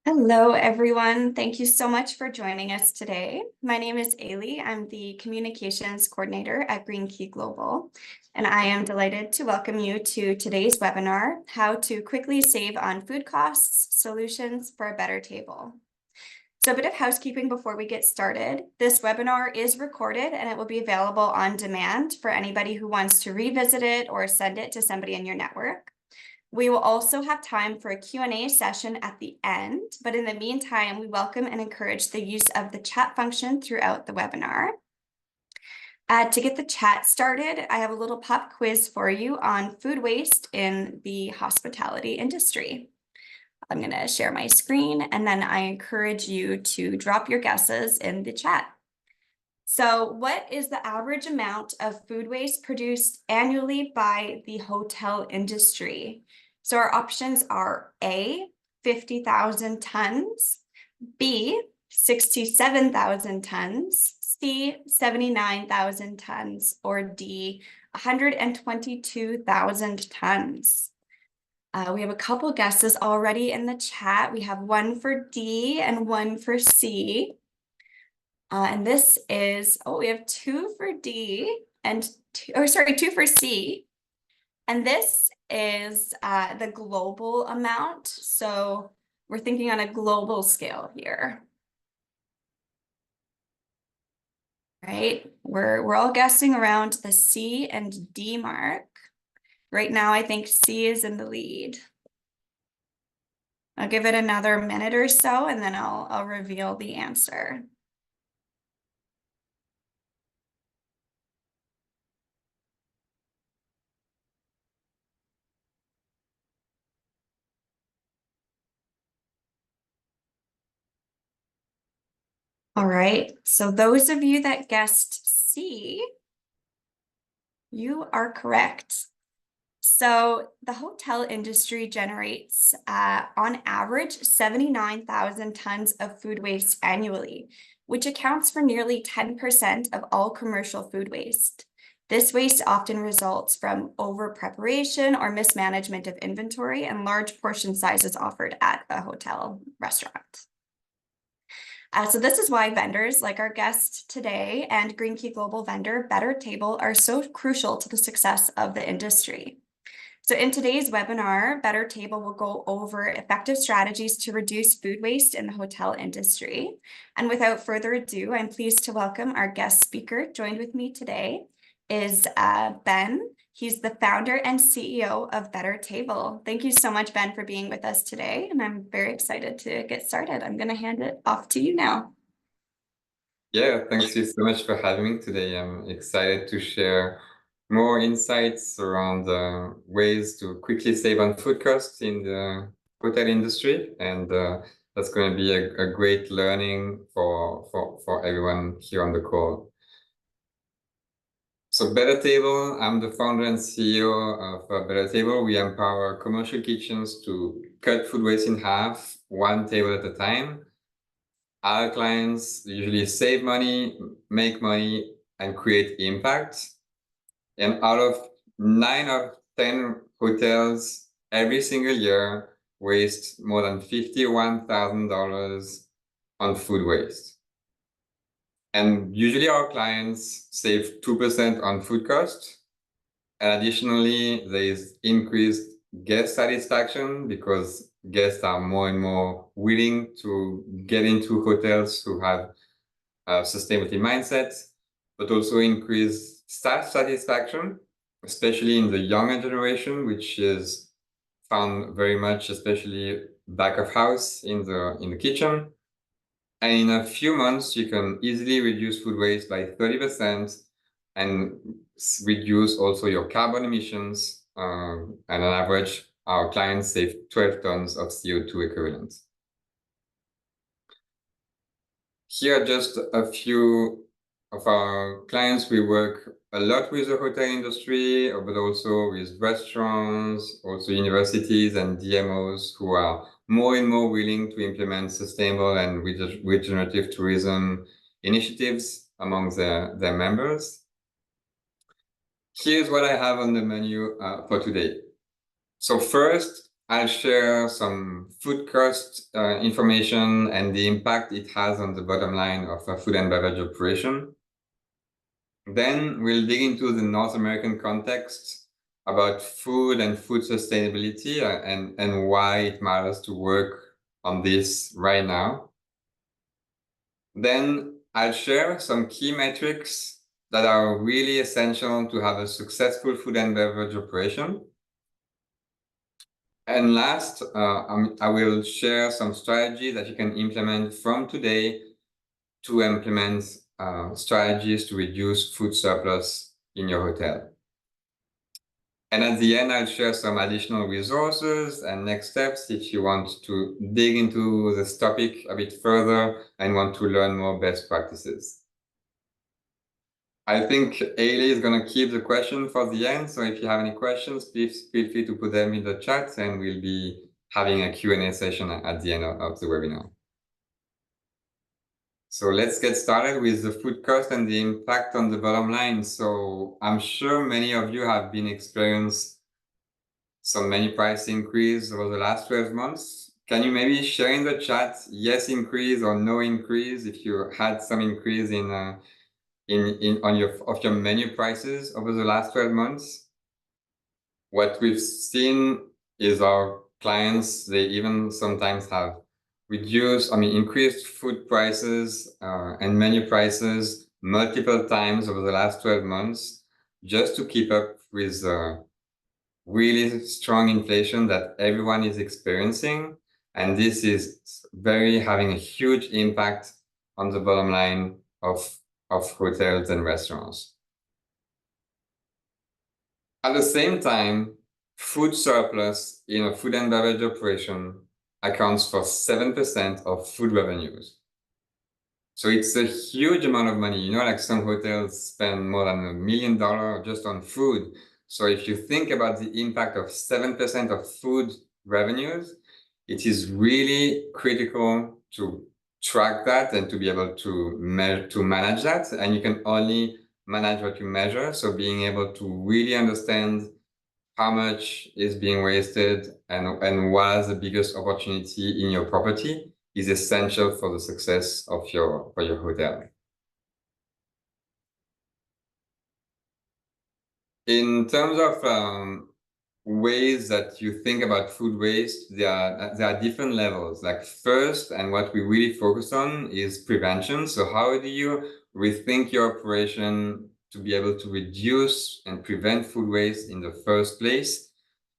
Hello, everyone. Thank you so much for joining us today. My name is Ailey. I'm the Communications Coordinator at Green Key Global, and I am delighted to welcome you to today's webinar, How to Quickly Save on Food Costs, Solutions for a Better Table. So a bit of housekeeping before we get started. This webinar is recorded and it will be available on demand for anybody who wants to revisit it or send it to somebody in your network. We will also have time for a Q&A session at the end, but in the meantime, we welcome and encourage the use of the chat function throughout the webinar. To get the chat started, I have a little pop quiz for you on food waste in the hospitality industry. I'm going to share my screen, and then I encourage you to drop your guesses in the chat. So what is the average amount of food waste produced annually by the hotel industry? So our options are A, 50,000 tons, B, 67,000 tons, C, 79,000 tons, or D, 122,000 tons. We have a couple guesses already in the chat. We have one for D and one for C. And this is, we have two for D and two for C. And this is the global amount. So we're thinking on a global scale here. Right? We're all guessing around the C and D mark. Right now, I think C is in the lead. I'll give it another minute or so, and then I'll reveal the answer. All right, so those of you that guessed C, you are correct. So the hotel industry generates, on average, 79,000 tons of food waste annually, which accounts for nearly 10% of all commercial food waste. This waste often results from over-preparation or mismanagement of inventory and large portion sizes offered at a hotel restaurant. So this is why vendors like our guest today and Green Key Global vendor Better Table are so crucial to the success of the industry. So in today's webinar, Better Table will go over effective strategies to reduce food waste in the hotel industry. And without further ado, I'm pleased to welcome our guest speaker. Joined with me today is Ben. He's the founder and CEO of Better Table. Thank you so much, Ben, for being with us today. And I'm very excited to get started. I'm going to hand it off to you now. Yeah, thanks you so much for having me today. I'm excited to share more insights around ways to quickly save on food costs in the hotel industry. And that's going to be a great learning for everyone here on the call. So Better Table, I'm the founder and CEO of Better Table. We empower commercial kitchens to cut food waste in half, one table at a time. Our clients usually save money, make money, and create impact. And out of 9 of 10 hotels every single year waste more than $51,000 on food waste. And usually our clients save 2% on food cost. And additionally, there is increased guest satisfaction because guests are more and more willing to get into hotels who have a sustainability mindset, but also increased staff satisfaction, especially in the younger generation, which is found very much, especially back of house in the kitchen. And in a few months, you can easily reduce food waste by 30% and reduce also your carbon emissions. And on average, our clients save 12 tons of CO2 equivalent. Here are just a few of our clients. We work a lot with the hotel industry, but also with restaurants, also universities and DMOs who are more and more willing to implement sustainable and regenerative tourism initiatives among their members. Here's what I have on the menu for today. So first, I'll share some food cost information and the impact it has on the bottom line of a food and beverage operation. Then we'll dig into the North American context about food and food sustainability and why it matters to work on this right now. Then I'll share some key metrics that are really essential to have a successful food and beverage operation. And last, I will share some strategies that you can implement from today to implement strategies to reduce food surplus in your hotel. And at the end, I'll share some additional resources and next steps if you want to dig into this topic a bit further and want to learn more best practices. I think Ailey is going to keep the question for the end. So if you have any questions, please feel free to put them in the chat and we'll be having a Q&A session at the end of the webinar. So let's get started with the food cost and the impact on the bottom line. So I'm sure many of you have been experienced some menu price increase over the last 12 months. Can you maybe share in the chat yes increase or no increase if you had some increase on your menu prices over the last 12 months? What we've seen is our clients, they even sometimes have increased food prices and menu prices multiple times over the last 12 months just to keep up with really strong inflation that everyone is experiencing. And this is having a huge impact on the bottom line of hotels and restaurants. At the same time, food surplus in a food and beverage operation accounts for 7% of food revenues. So it's a huge amount of money. Like some hotels spend more than $1 million just on food. So if you think about the impact of 7% of food revenues, it is really critical to track that and to be able to manage that. And you can only manage what you measure. So being able to really understand how much is being wasted and what is the biggest opportunity in your property is essential for the success of your hotel. In terms of ways that you think about food waste, there are different levels. Like first, and what we really focus on is prevention. So how do you rethink your operation to be able to reduce and prevent food waste in the first place?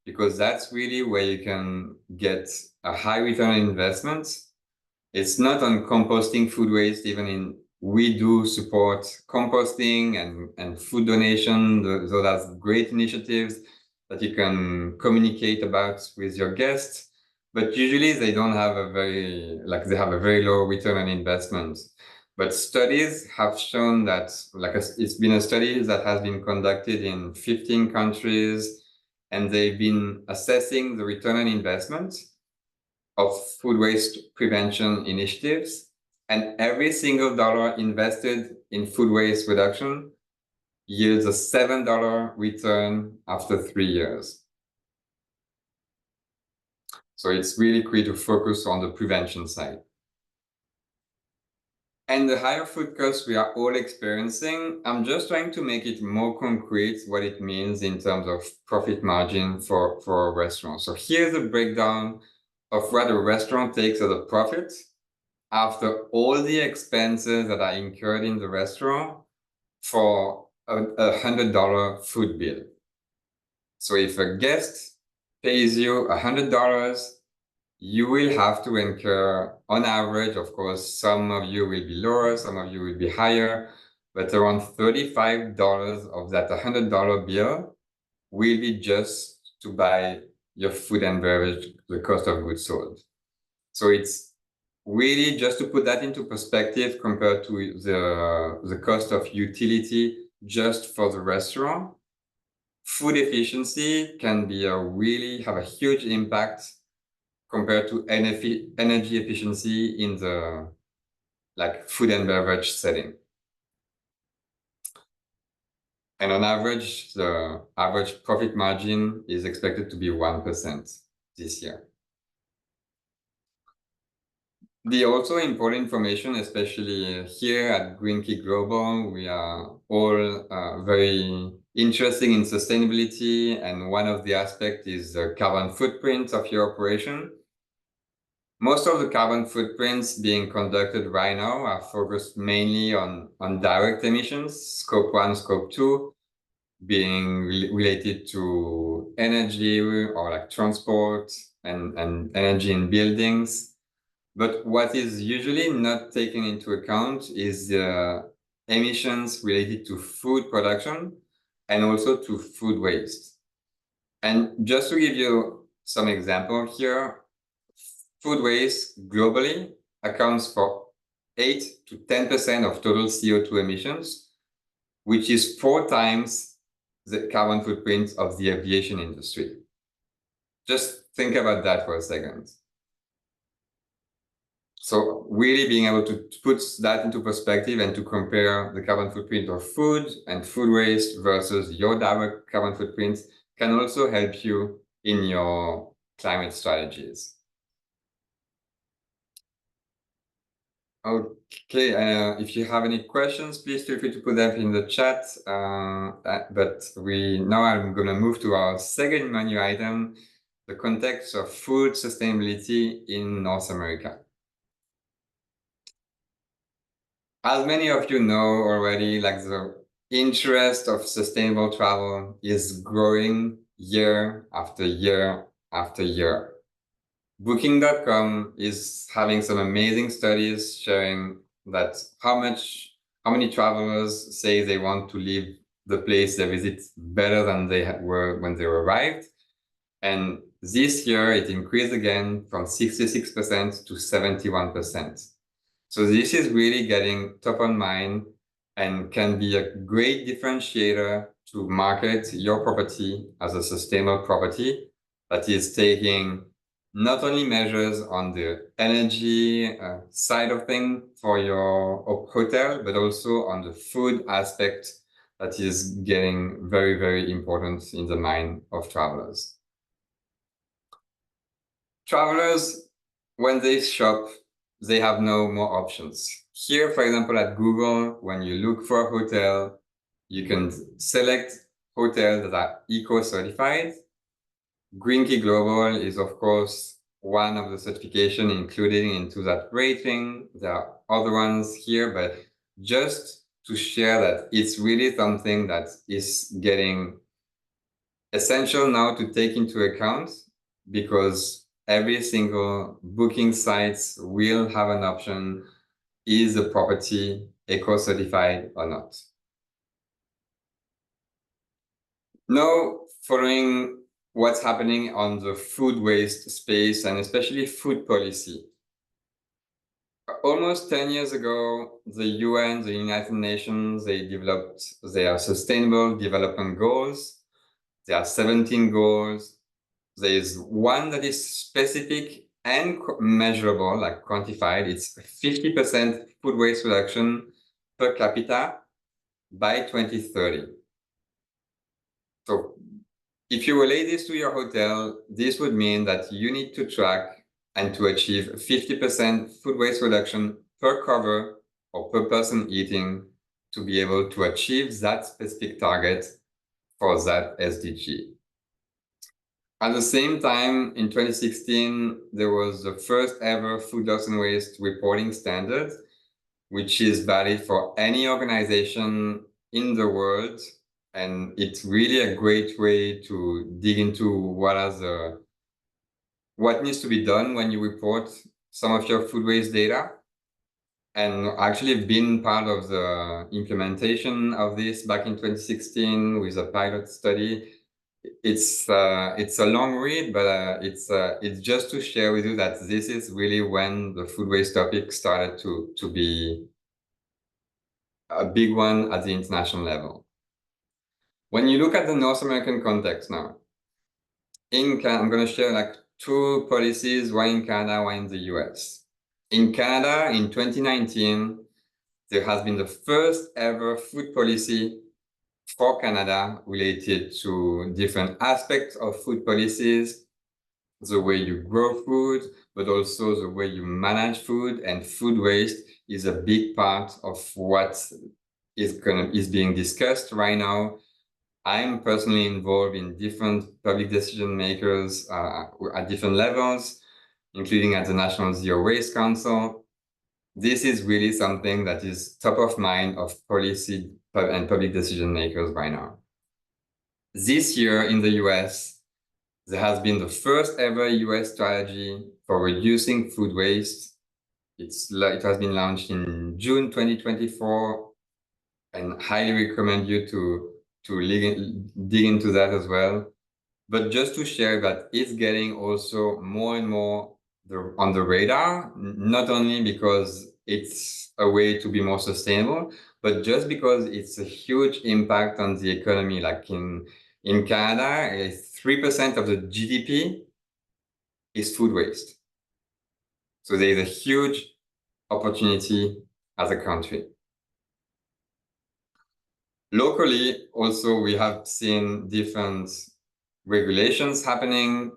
Because that's really where you can get a high return on investment. It's not on composting food waste, we do support composting and food donation. So that's great initiatives that you can communicate about with your guests, but usually they don't have they have a very low return on investment. But studies have shown that, it's been a study that has been conducted in 15 countries, and they've been assessing the return on investment of food waste prevention initiatives. And every single dollar invested in food waste reduction yields a $7 return after 3 years. So it's really key to focus on the prevention side. And the higher food costs we are all experiencing, I'm just trying to make it more concrete what it means in terms of profit margin for a restaurant. So here's a breakdown of what a restaurant takes as a profit after all the expenses that are incurred in the restaurant for a $100 food bill. So if a guest pays you $100, you will have to incur, on average, of course, some of you will be lower, some of you will be higher, but around $35 of that $100 bill will be just to buy your food and beverage, the cost of goods sold. So it's really just to put that into perspective compared to the cost of utility just for the restaurant. Food efficiency can be have a huge impact compared to energy efficiency in the food and beverage setting. And on average, the average profit margin is expected to be 1%. this year. The also important information, especially here at Green Key Global, we are all very interested in sustainability, and one of the aspects is the carbon footprint of your operation. Most of the carbon footprints being conducted right now are focused mainly on direct emissions, scope 1, scope 2, being related to energy or like transport and energy in buildings. But what is usually not taken into account is the emissions related to food production and also to food waste. And just to give you some example here, food waste globally accounts for 8 to 10% of total CO2 emissions, which is 4 times the carbon footprint of the aviation industry. Just think about that for a second. So really being able to put that into perspective and to compare the carbon footprint of food and food waste versus your direct carbon footprint can also help you in your climate strategies. Okay, if you have any questions, please feel free to put them in the chat. But now I'm going to move to our second menu item, the context of food sustainability in North America. As many of you know already, like the interest of sustainable travel is growing year after year after year. Booking.com is having some amazing studies showing that how many travelers say they want to leave the place they visit better than they were when they arrived. And this year it increased again from 66% to 71%. So this is really getting top of mind and can be a great differentiator to market your property as a sustainable property that is taking not only measures on the energy side of things for your hotel, but also on the food aspect that is getting very, very important in the mind of travelers. Travelers, when they shop, they have no more options. Here, for example, at Google, when you look for a hotel, you can select hotels that are eco-certified. Green Key Global is, of course, one of the certification included into that rating. There are other ones here, but just to share that it's really something that is getting essential now to take into account, because every single booking sites will have an option, is the property eco-certified or not? Now, following what's happening on the food waste space and especially food policy. Almost 10 years ago, the UN, the United Nations, they developed their Sustainable Development Goals. There are 17 goals. There is one that is specific and measurable, like quantified. It's 50% food waste reduction per capita by 2030. So if you relate this to your hotel, this would mean that you need to track and to achieve 50% food waste reduction per cover or per person eating to be able to achieve that specific target for that SDG. At the same time, in 2016, there was the first ever food loss and waste reporting standard, which is valid for any organization in the world. And it's really a great way to dig into what needs to be done when you report some of your food waste data. And actually been part of the implementation of this back in 2016 with a pilot study. It's a long read, but it's just to share with you that this is really when the food waste topic started to be a big one at the international level. When you look at the North American context now, I'm going to share like 2 policies, one in Canada, one in the US. In Canada, in 2019, there has been the first ever food policy for Canada related to different aspects of food policies. the way you grow food, but also the way you manage food, and food waste is a big part of what is being discussed right now. I'm personally involved in different public decision makers at different levels, including at the National Zero Waste Council. This is really something that is top of mind of policy and public decision makers right now. This year in the US, there has been the first ever US strategy for reducing food waste. It has been launched in June 2024, and highly recommend you to dig into that as well. But just to share that it's getting also more and more on the radar, not only because it's a way to be more sustainable, but just because it's a huge impact on the economy. Like in Canada, 3% of the GDP is food waste. So there is a huge opportunity as a country. Locally, also, we have seen different regulations happening.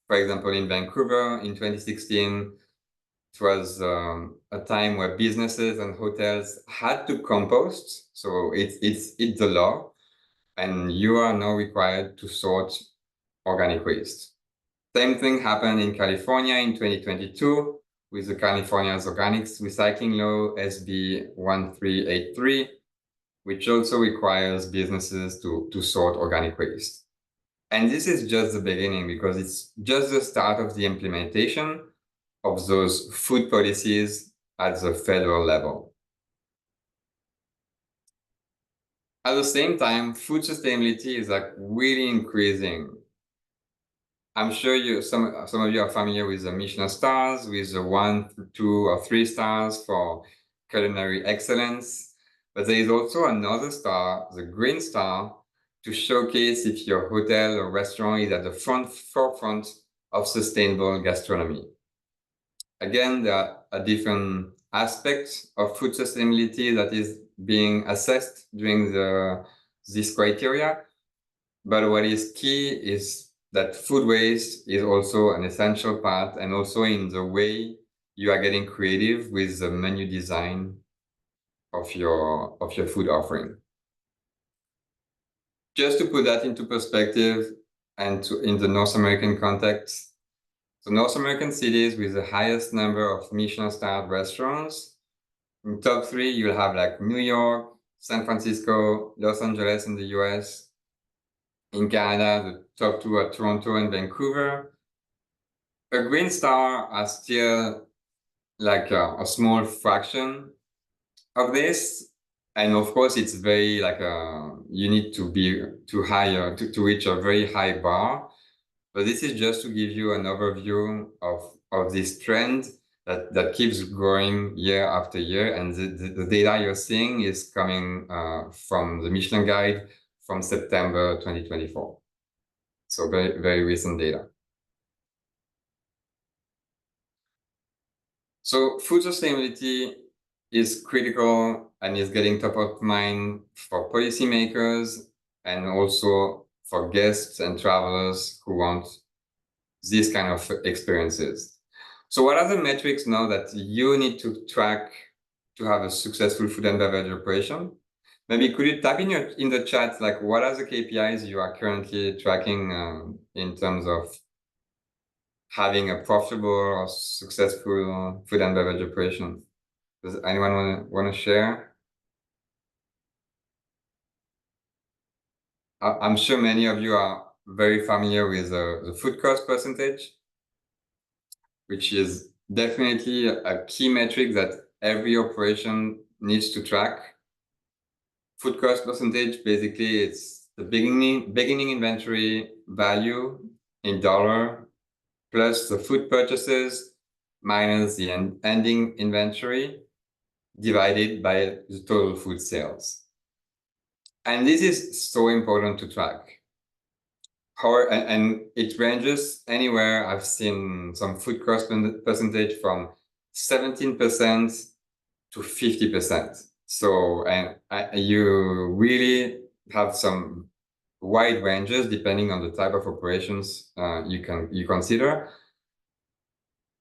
For example, in Vancouver in 2016, it was a time where businesses and hotels had to compost. So it's the law, and you are now required to sort organic waste. Same thing happened in California in 2022 with the California's Organics Recycling Law, SB 1383, which also requires businesses to sort organic waste. And this is just the beginning, because it's just the start of the implementation of those food policies at the federal level. At the same time, food sustainability is like really increasing. I'm sure some of you are familiar with the Michelin stars, with the 1, 2, or 3 stars for culinary excellence. But there is also another star, the Green Star, to showcase if your hotel or restaurant is at the forefront of sustainable gastronomy. Again, there are a different aspects of food sustainability that is being assessed during this criteria. But what is key is that food waste is also an essential part, and also in the way you are getting creative with the menu design of your food offering. Just to put that into perspective and in the North American context, the North American cities with the highest number of Michelin-starred restaurants, in top 3, you'll have like New York, San Francisco, Los Angeles in the US. In Canada, the top 2 are Toronto and Vancouver. A Green Star are still like a small fraction of this. And of course, it's very like you need to reach a very high bar. But this is just to give you an overview of this trend that keeps growing year after year. And the data you're seeing is coming from the Michelin Guide from September 2024. So very, very recent data. So food sustainability is critical and is getting top of mind for policymakers and also for guests and travelers who want these kind of experiences. So what are the metrics now that you need to track to have a successful food and beverage operation? Maybe could you type in the chat, like what are the KPIs you are currently tracking in terms of having a profitable or successful food and beverage operation? Does anyone want to share? I'm sure many of you are very familiar with the food cost percentage, which is definitely a key metric that every operation needs to track. Food cost percentage, basically, it's the beginning inventory value in dollar plus the food purchases minus the ending inventory divided by the total food sales. And this is so important to track. And it ranges anywhere. I've seen some food cost percentage from 17% to 50%. So, and you really have some wide ranges depending on the type of operations you consider.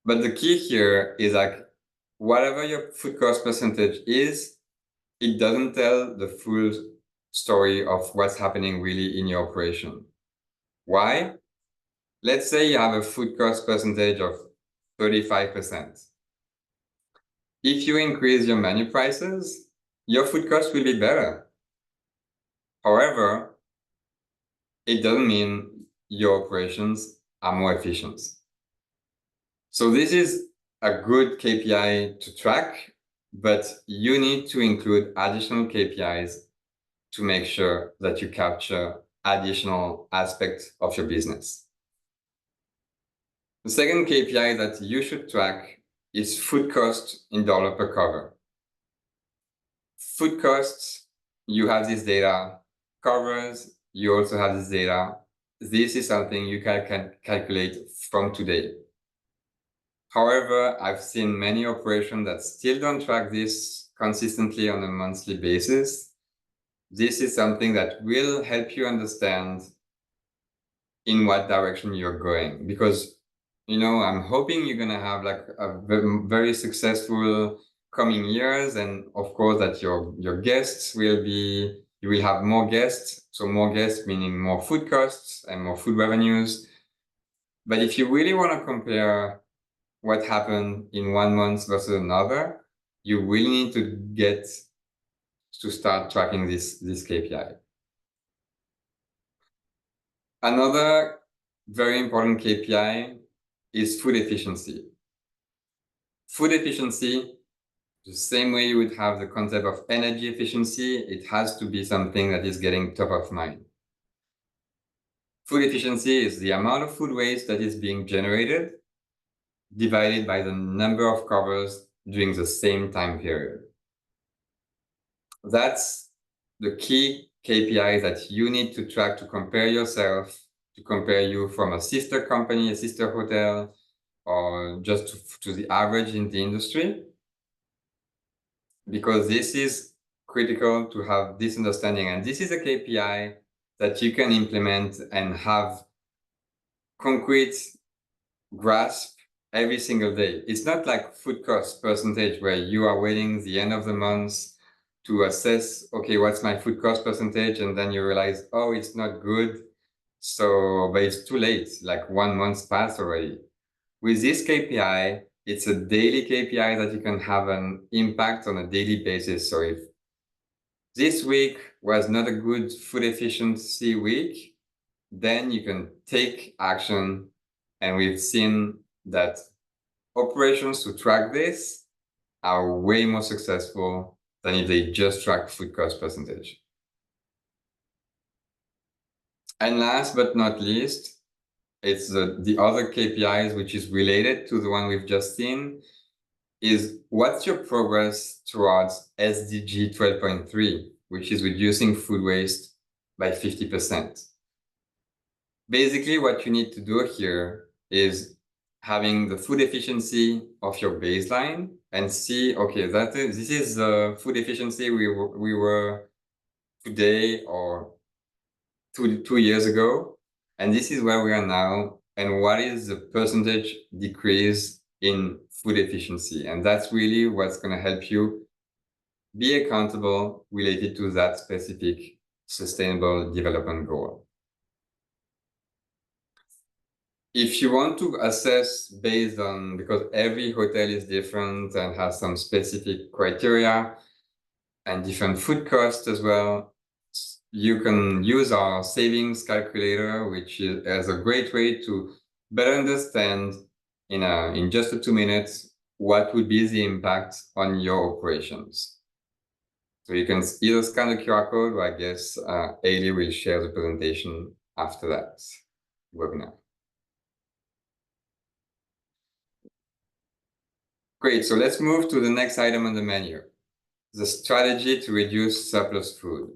But the key here is like whatever your food cost percentage is, it doesn't tell the full story of what's happening really in your operation. Why? Let's say you have a food cost percentage of 35%. If you increase your menu prices, your food cost will be better. However, it doesn't mean your operations are more efficient. So this is a good KPI to track, but you need to include additional KPIs to make sure that you capture additional aspects of your business. The second KPI that you should track is food cost in dollar per cover. Food costs, you have this data. Covers, you also have this data. This is something you can calculate from today. However, I've seen many operations that still don't track this consistently on a monthly basis. This is something that will help you understand in what direction you're going, because I'm hoping you're gonna have like a very successful coming years, and of course that your guests you will have more guests. So more guests meaning more food costs and more food revenues. But if you really want to compare what happened in 1 month versus another, you will need to start tracking this KPI. Another very important KPI is food efficiency. Food efficiency, the same way you would have the concept of energy efficiency, it has to be something that is getting top of mind. Food efficiency is the amount of food waste that is being generated divided by the number of covers during the same time period. That's the key KPI that you need to track to compare yourself, to compare you from a sister company, a sister hotel, or just to the average in the industry. Because this is critical to have this understanding. And this is a KPI that you can implement and have concrete grasp every single day. It's not like food cost percentage where you are waiting the end of the month to assess, okay, what's my food cost percentage? And then you realize, oh, it's not good. So, but it's too late, like 1 month passed already. With this KPI, it's a daily KPI that you can have an impact on a daily basis. So if this week was not a good food efficiency week, then you can take action. And we've seen that operations to track this are way more successful than if they just track food cost percentage. And last but not least, it's the other KPIs, which is related to the one we've just seen, is what's your progress towards SDG 12.3, which is reducing food waste by 50%. Basically, what you need to do here is having the food efficiency of your baseline and see, okay, this is the food efficiency we were today or two years ago, and this is where we are now, and what is the percentage decrease in food efficiency. And that's really what's going to help you be accountable related to that specific sustainable development goal. If you want to assess based on, because every hotel is different and has some specific criteria and different food costs as well, you can use our savings calculator, which is a great way to better understand in just 2 minutes what would be the impact on your operations. So you can either scan the QR code, or I guess Ailey will share the presentation after that webinar. Great, so let's move to the next item on the menu, the strategy to reduce surplus food.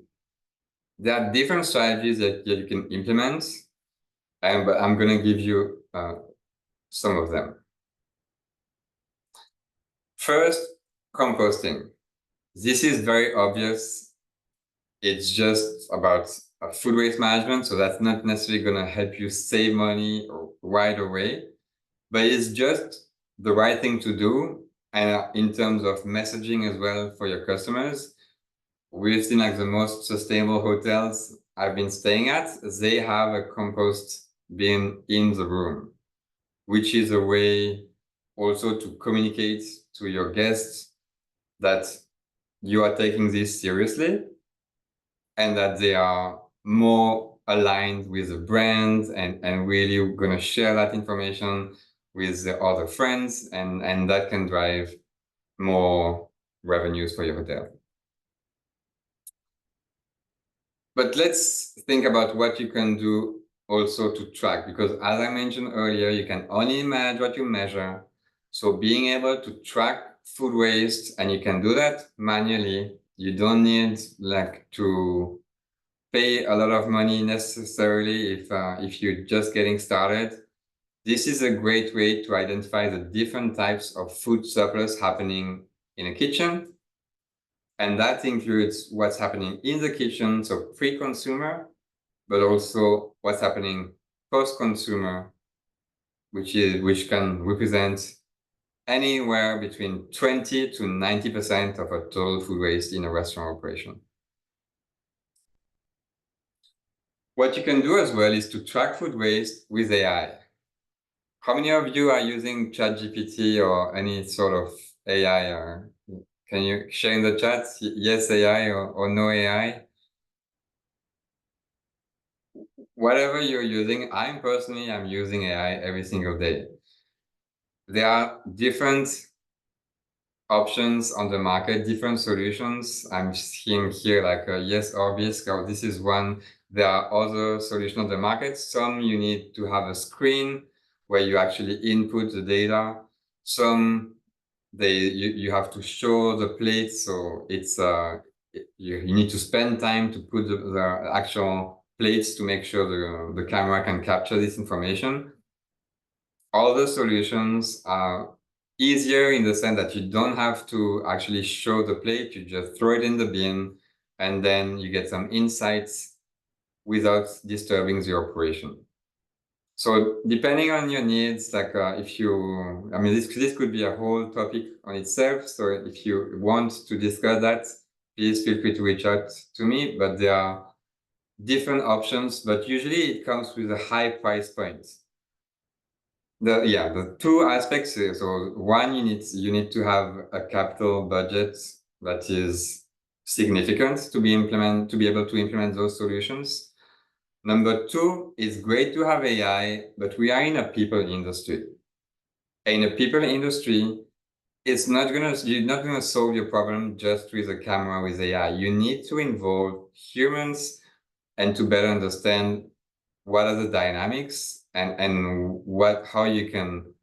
There are different strategies that you can implement, but I'm going to give you some of them. First, composting. This is very obvious. It's just about food waste management. So that's not necessarily going to help you save money right away, but it's just the right thing to do. And in terms of messaging as well for your customers, we've seen like the most sustainable hotels I've been staying at, they have a compost bin in the room, which is a way also to communicate to your guests that you are taking this seriously and that they are more aligned with the brand and really going to share that information with the other friends, and that can drive more revenues for your hotel. But let's think about what you can do also to track, because as I mentioned earlier, you can only manage what you measure. So being able to track food waste, and you can do that manually. You don't need like to pay a lot of money necessarily if you're just getting started. This is a great way to identify the different types of food surplus happening in a kitchen. And that includes what's happening in the kitchen, so pre-consumer, but also what's happening post-consumer, which can represent anywhere between 20 to 90% of a total food waste in a restaurant operation. What you can do as well is to track food waste with AI. How many of you are using ChatGPT or any sort of AI? Or can you share in the chat, yes AI or no AI? Whatever you're using, I'm using AI every single day. There are different options on the market, different solutions. I'm seeing here like Yes Orbis, this is one. There are other solutions on the market. Some you need to have a screen where you actually input the data. Some you have to show the plate, so it's you need to spend time to put the actual plates to make sure the camera can capture this information. All the solutions are easier in the sense that you don't have to actually show the plate, you just throw it in the bin, and then you get some insights without disturbing the operation. So depending on your needs, like if you, I mean, this could be a whole topic on itself. So if you want to discuss that, please feel free to reach out to me. But there are different options, but usually it comes with a high price point. The two aspects. So one, you need to have a capital budget that is significant to be able to implement those solutions. Number two, it's great to have AI, but we are in a people industry. In a people industry, you're not gonna solve your problem just with a camera with AI. You need to involve humans and to better understand what are the dynamics and how you can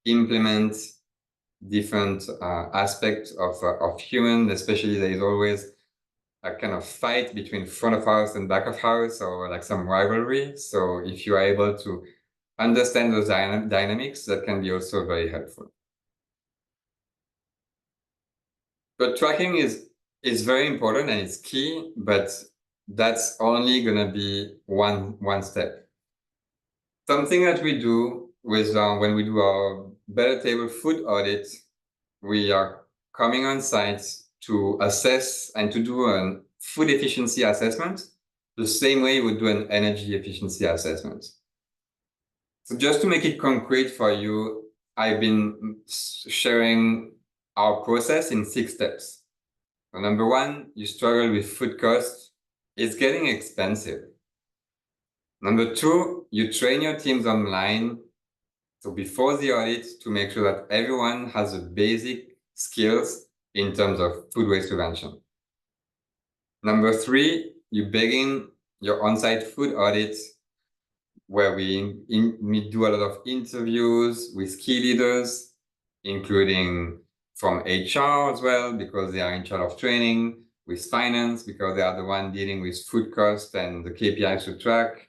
implement different aspects of human, especially there is always a kind of fight between front of house and back of house, or like some rivalry. So if you are able to understand those dynamics, that can be also very helpful. But tracking is very important and it's key, but that's only gonna be one step. Something that we do with when we do our Better Table food audit, we are coming on site to assess and to do a food efficiency assessment, the same way we do an energy efficiency assessment. So just to make it concrete for you, I've been sharing our process in 6 steps. So number one, you struggle with food costs. It's getting expensive. Number two, you train your teams online. So before the audit, to make sure that everyone has the basic skills in terms of food waste prevention. Number three, you begin your on-site food audit, where we do a lot of interviews with key leaders, including from HR as well, because they are in charge of training, with finance, because they are the one dealing with food cost and the KPIs to track,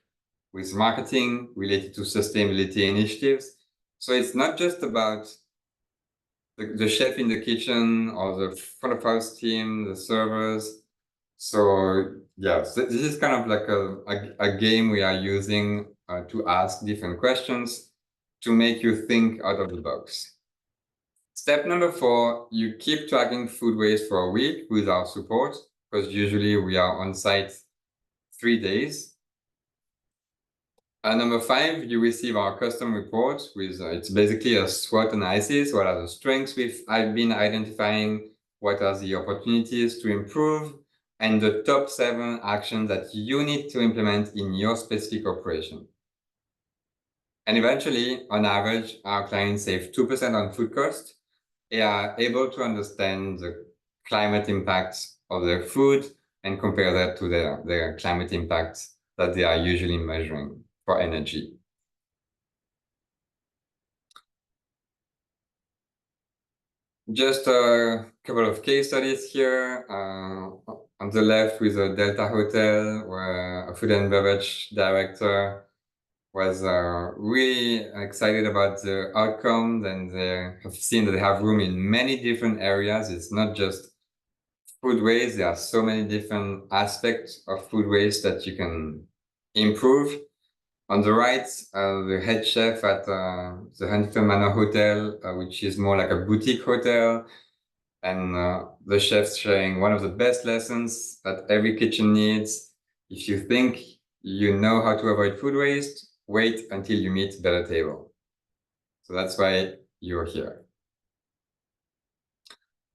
with marketing related to sustainability initiatives. So it's not just about the chef in the kitchen or the front of house team, the servers. So yeah, so this is kind of like a game we are using to ask different questions to make you think out of the box. Step number 4, you keep tracking food waste for a week with our support, because usually we are on site 3 days. Number 5, you receive our custom report with, it's basically a SWOT analysis. What are the strengths I've been identifying? What are the opportunities to improve? And the top 7 actions that you need to implement in your specific operation. And eventually, on average, our clients save 2% on food cost. They are able to understand the climate impact of their food and compare that to their climate impact that they are usually measuring for energy. Just a couple of case studies here. On the left with a Delta Hotel, where a food and beverage director was really excited about the outcome. And they have seen that they have room in many different areas. It's not just food waste. There are so many different aspects of food waste that you can improve. On the right, the head chef at the Huntington Manor Hotel, which is more like a boutique hotel. And the chef's sharing one of the best lessons that every kitchen needs. If you think you know how to avoid food waste, wait until you meet better table. So that's why you're here.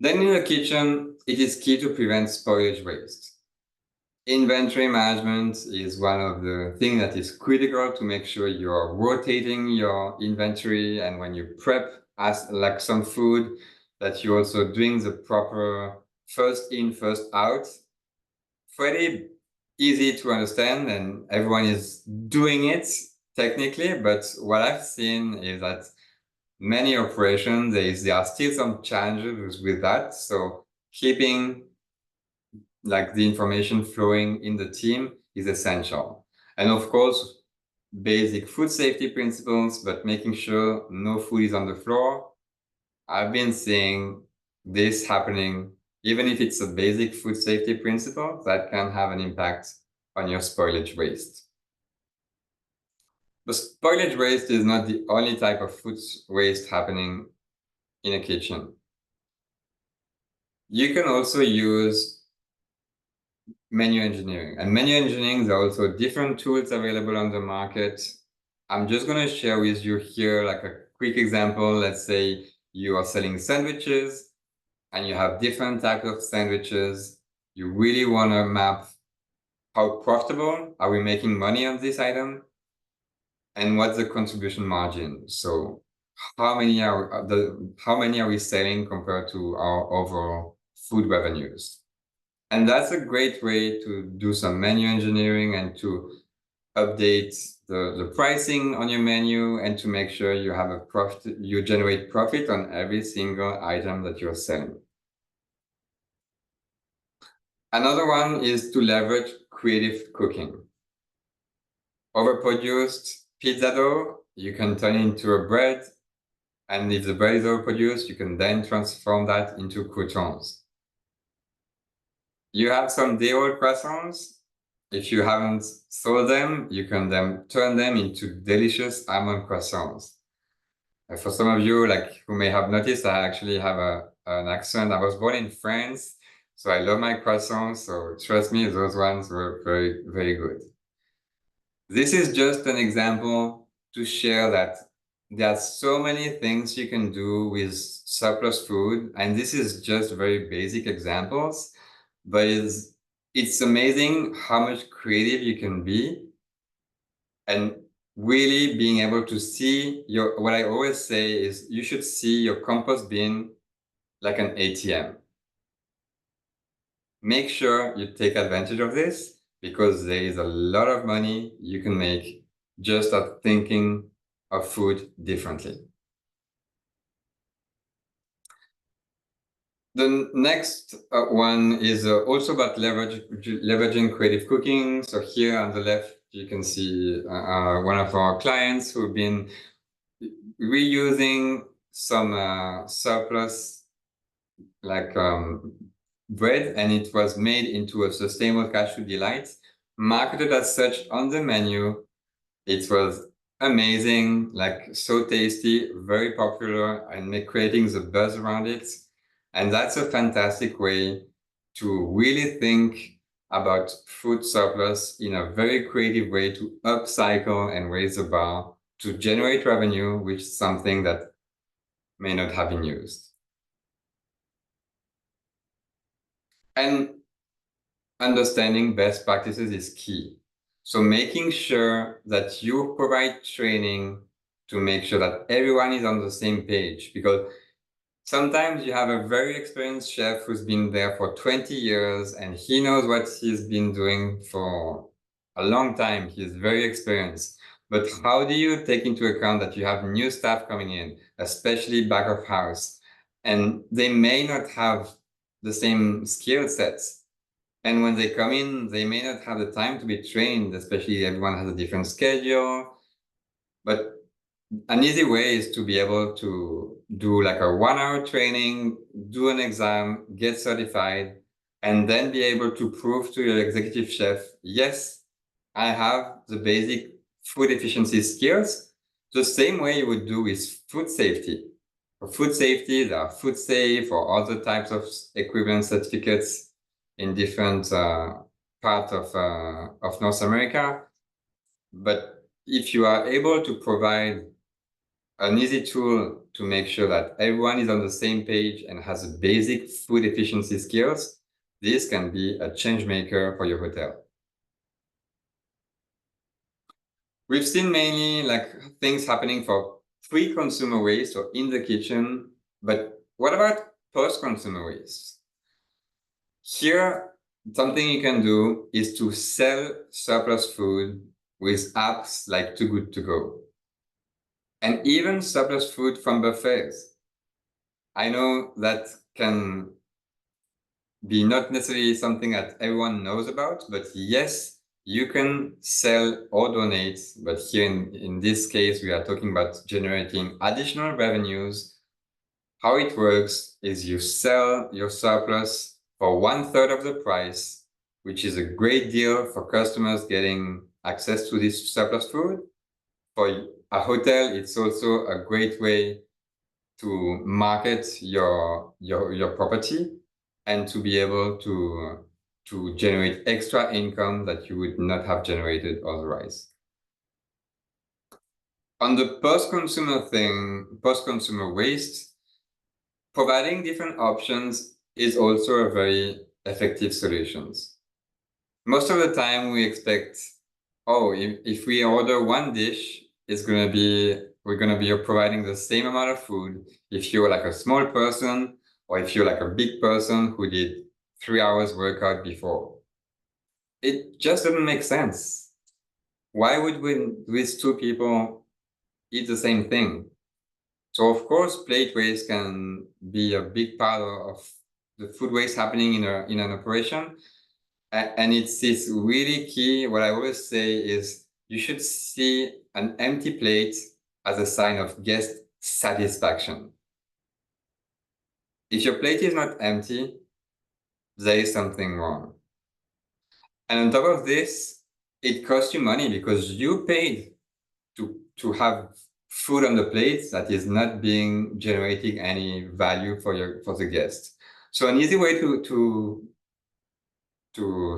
Then in the kitchen, it is key to prevent spoilage waste. Inventory management is one of the things that is critical to make sure you're rotating your inventory, and when you prep as like some food, that you're also doing the proper first in, first out. Pretty easy to understand, and everyone is doing it technically, but what I've seen is that many operations, there are still some challenges with that. So keeping like the information flowing in the team is essential. And of course, basic food safety principles, but making sure no food is on the floor. I've been seeing this happening, even if it's a basic food safety principle, that can have an impact on your spoilage waste. The spoilage waste is not the only type of food waste happening in a kitchen. You can also use menu engineering. And menu engineering, there are also different tools available on the market. I'm just going to share with you here like a quick example. Let's say you are selling sandwiches and you have different types of sandwiches. You really want to map how profitable are we making money on this item, and what's the contribution margin. So how many are we selling compared to our overall food revenues? And that's a great way to do some menu engineering and to update the pricing on your menu, and to make sure you have a profit, you generate profit on every single item that you're selling. Another one is to leverage creative cooking. Overproduced pizza dough, you can turn into a bread. And if the bread is overproduced, you can then transform that into croutons. You have some day-old croissants. If you haven't sold them, you can then turn them into delicious almond croissants. And for some of you, like who may have noticed, I actually have an accent. I was born in France, so I love my croissants. So trust me, those ones were very, very good. This is just an example to share that there are so many things you can do with surplus food. And this is just very basic examples, but it's amazing how much creative you can be, and really being able to see what I always say is you should see your compost bin like an ATM. Make sure you take advantage of this, because there is a lot of money you can make just at thinking of food differently. The next one is also about leveraging creative cooking. So here on the left, you can see one of our clients who've been reusing some surplus, like bread, and it was made into a sustainable cashew delight, marketed as such on the menu. It was amazing, like so tasty, very popular, and creating the buzz around it. And that's a fantastic way to really think about food surplus in a very creative way to upcycle and raise the bar to generate revenue, which is something that may not have been used. And understanding best practices is key. So making sure that you provide training to make sure that everyone is on the same page, because sometimes you have a very experienced chef who's been there for 20 years and he knows what he's been doing for a long time. He's very experienced. But how do you take into account that you have new staff coming in, especially back of house, and they may not have the same skill sets? And when they come in, they may not have the time to be trained, especially everyone has a different schedule. But an easy way is to be able to do like a 1-hour training, do an exam, get certified, and then be able to prove to your executive chef, yes, I have the basic food efficiency skills, the same way you would do with food safety. For food safety, there are food safe or other types of equivalent certificates in different parts of North America. But if you are able to provide an easy tool to make sure that everyone is on the same page and has a basic food efficiency skills, this can be a change maker for your hotel. We've seen mainly like things happening for pre-consumer waste or in the kitchen, but what about post-consumer waste? Here, something you can do is to sell surplus food with apps like Too Good To Go. And even surplus food from buffets. I know that can be not necessarily something that everyone knows about, but yes, you can sell or donate. But here in this case, we are talking about generating additional revenues. How it works is you sell your surplus for 1/3 of the price, which is a great deal for customers getting access to this surplus food. For a hotel, it's also a great way to market your property and to be able to generate extra income that you would not have generated otherwise. On the post-consumer thing, post-consumer waste, providing different options is also a very effective solution. Most of the time we expect, oh, if we order one dish, we're gonna be providing the same amount of food. If you're like a small person or if you're like a big person who did 3 hours workout before, it just doesn't make sense. Why would these two people eat the same thing? So of course, plate waste can be a big part of the food waste happening in an operation. And it's really key. What I always say is you should see an empty plate as a sign of guest satisfaction. If your plate is not empty, there is something wrong. And on top of this, it costs you money because you paid to have food on the plate that is not being generating any value for the guest. So an easy way to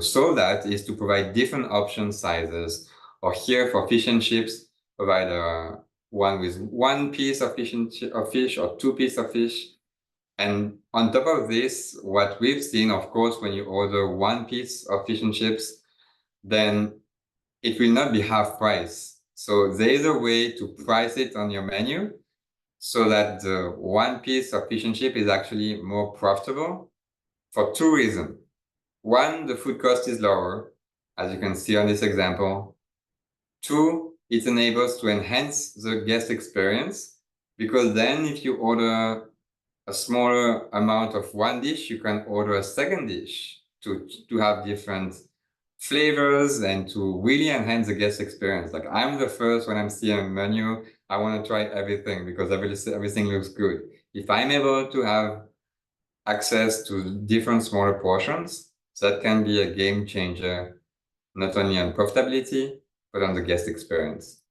solve that is to provide different option sizes, or here for fish and chips, provide one with 1 piece of fish or 2 pieces of fish. And on top of this, what we've seen, of course, when you order 1 piece of fish and chips, then it will not be half price. So there is a way to price it on your menu so that the 1 piece of fish and chip is actually more profitable for 2 reasons. 1, the food cost is lower, as you can see on this example. 2, it enables to enhance the guest experience, because then if you order a smaller amount of one dish, you can order a second dish to have different flavors and to really enhance the guest experience. Like I'm the first, when I'm seeing a menu, I want to try everything because everything looks good. If I'm able to have access to different smaller portions. So that can be a game changer, not only on profitability, but on the guest experience.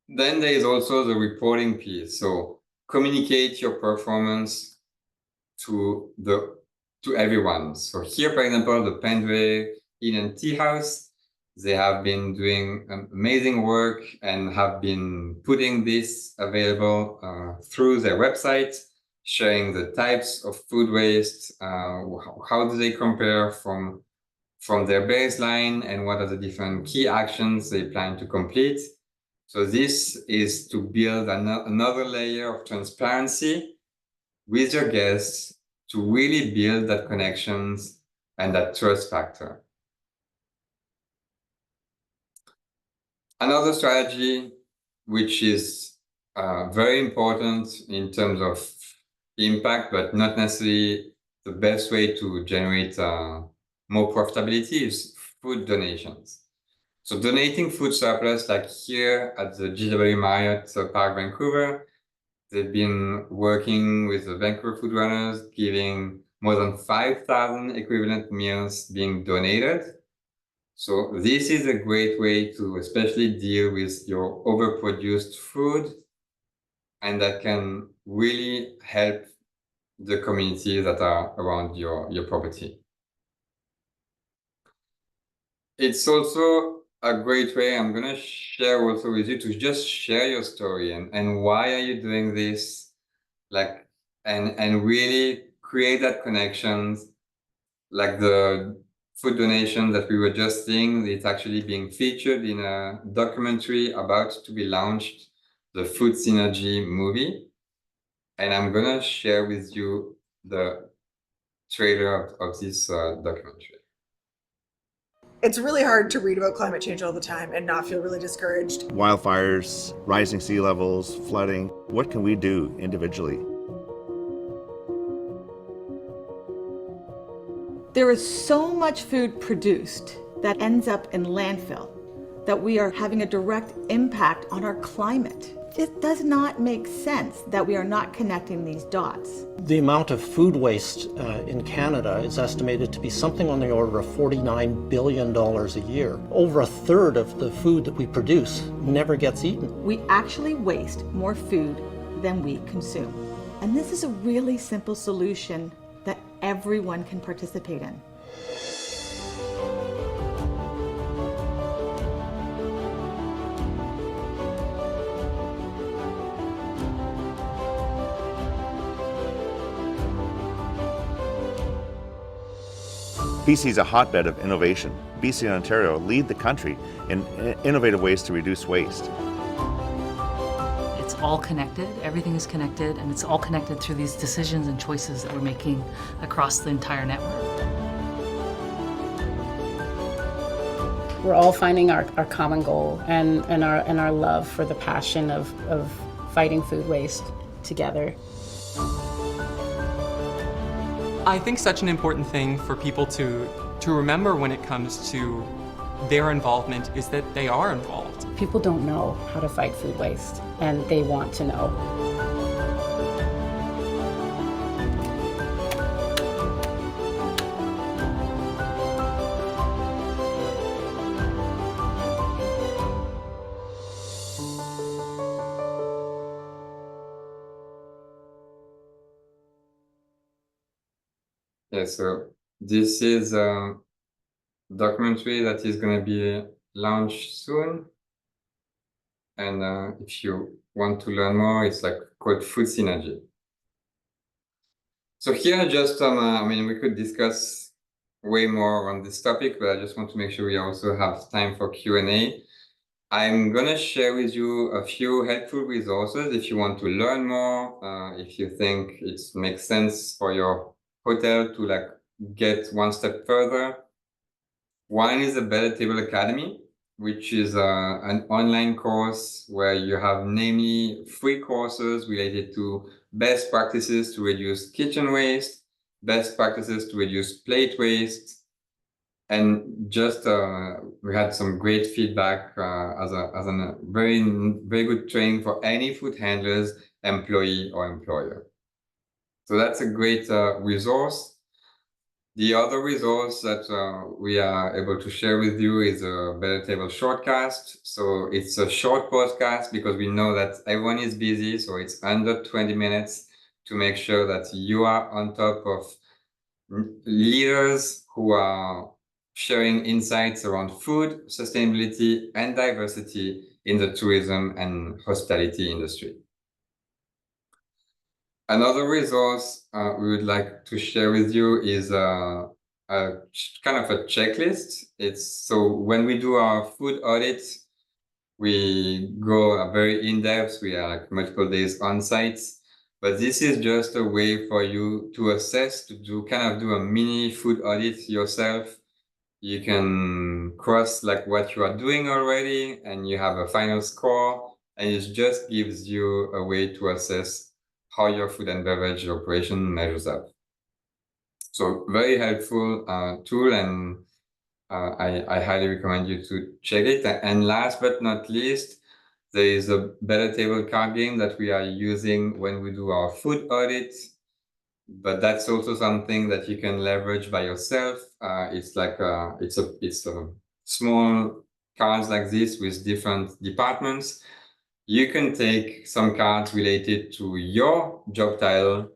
Then there is also the reporting piece. So communicate your performance to everyone. So here, for example, the Pendray Inn and Tea House, they have been doing amazing work and have been putting this available through their website, showing the types of food waste, how do they compare from their baseline, and what are the different key actions they plan to complete. So this is to build another layer of transparency with your guests to really build that connections and that trust factor. Another strategy, which is very important in terms of impact, but not necessarily the best way to generate more profitability, is food donations. So donating food surplus, like here at the GW Marriott Park Vancouver, they've been working with the Vancouver Food Runners, giving more than 5,000 equivalent meals being donated. So this is a great way to especially deal with your overproduced food, and that can really help the community that are around your property. It's also a great way, I'm gonna share also with you, to just share your story and why are you doing this, like, and really create that connections, like the food donation that we were just seeing. It's actually being featured in a documentary about to be launched, the Food Synergy movie. And I'm gonna share with you the trailer of this documentary. It's really hard to read about climate change all the time and not feel really discouraged. Wildfires, rising sea levels, flooding. What can we do individually? There is so much food produced that ends up in landfill that we are having a direct impact on our climate. It does not make sense that we are not connecting these dots. The amount of food waste in Canada is estimated to be something on the order of $49 billion a year. Over a third of the food that we produce never gets eaten. We actually waste more food than we consume. And this is a really simple solution that everyone can participate in. BC is a hotbed of innovation. BC and Ontario lead the country in innovative ways to reduce waste. It's all connected, everything is connected, and it's all connected through these decisions and choices that we're making across the entire network. We're all finding our common goal and our love for the passion of fighting food waste together. I think such an important thing for people to remember when it comes to their involvement is that they are involved. People don't know how to fight food waste, and they want to know. Yeah, so this is a documentary that is going to be launched soon. And if you want to learn more, it's like called Food Synergy. So here just, I mean, we could discuss way more on this topic, but I just want to make sure we also have time for Q&A. I'm gonna share with you a few helpful resources if you want to learn more, if you think it makes sense for your hotel to like get one step further. One is the Better Table Academy, which is an online course where you have namely free courses related to best practices to reduce kitchen waste, best practices to reduce plate waste, and just we had some great feedback as a very good training for any food handlers employee or employer. So that's a great resource. The other resource that we are able to share with you is a Better Table Shortcast. So it's a short podcast because we know that everyone is busy, so it's under 20 minutes to make sure that you are on top of leaders who are sharing insights around food, sustainability, and diversity in the tourism and hospitality industry. Another resource we would like to share with you is a kind of a checklist. So when we do our food audit, we go very in-depth. We are like multiple days on site, but this is just a way for you to assess, to do a mini food audit yourself. You can cross like what you are doing already, and you have a final score, and it just gives you a way to assess how your food and beverage operation measures up. So very helpful tool, and I highly recommend you to check it. And last but not least, there is a Better Table card game that we are using when we do our food audit, but that's also something that you can leverage by yourself. It's like it's a small cards like this with different departments. You can take some cards related to your job title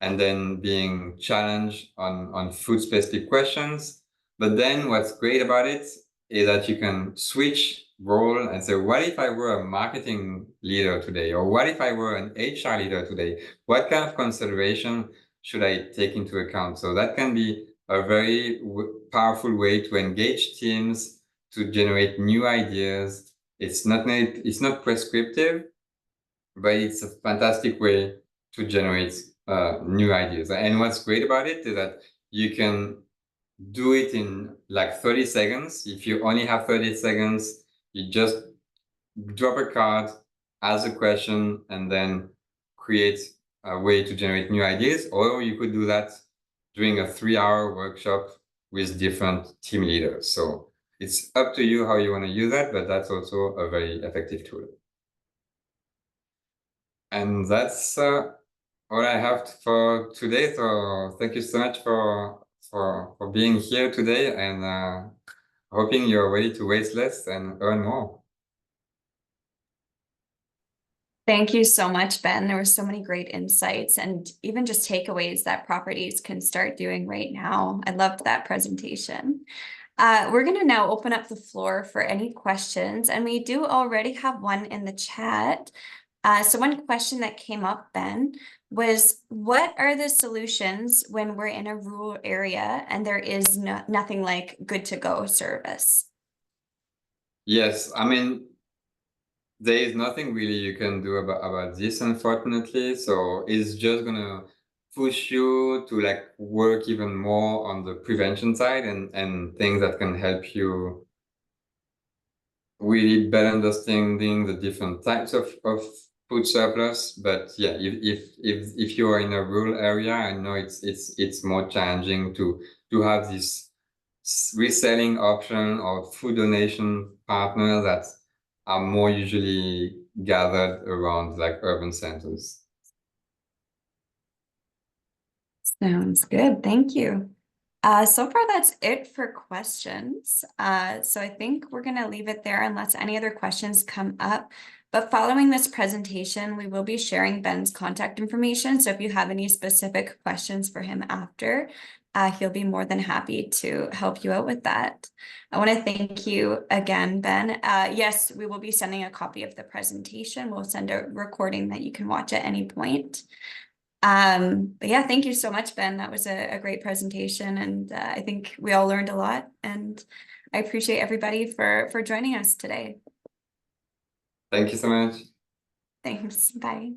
and then being challenged on food specific questions. But then what's great about it is that you can switch role and say, what if I were a marketing leader today? Or what if I were an HR leader today? What kind of consideration should I take into account? So that can be a very powerful way to engage teams, to generate new ideas. It's not prescriptive, but it's a fantastic way to generate new ideas. And what's great about it is that you can do it in like 30 seconds. If you only have 30 seconds, you just drop a card, ask a question, and then create a way to generate new ideas. Or you could do that during a 3-hour workshop with different team leaders. So it's up to you how you want to use that, but that's also a very effective tool. And that's all I have for today. So thank you so much for being here today, and hoping you're ready to waste less and earn more. Thank you so much, Ben. There were so many great insights and even just takeaways that properties can start doing right now. I loved that presentation. We're going to now open up the floor for any questions, and we do already have one in the chat. So one question that came up, Ben, was what are the solutions when we're in a rural area and there is nothing like good to go service? Yes, I mean, there is nothing really you can do about this, unfortunately. So it's just gonna push you to like work even more on the prevention side and things that can help you really better understanding the different types of food surplus. But yeah, if you are in a rural area, I know it's more challenging to have this reselling option or food donation partner that are more usually gathered around like urban centers. Sounds good. Thank you. So far, that's it for questions. So I think we're going to leave it there unless any other questions come up. But following this presentation, we will be sharing Ben's contact information. So if you have any specific questions for him after, he'll be more than happy to help you out with that. I want to thank you again, Ben. Yes, we will be sending a copy of the presentation. We'll send a recording that you can watch at any point. But yeah, thank you so much, Ben. That was a great presentation, and I think we all learned a lot, and I appreciate everybody for joining us today. Thank you so much. Thanks. Bye.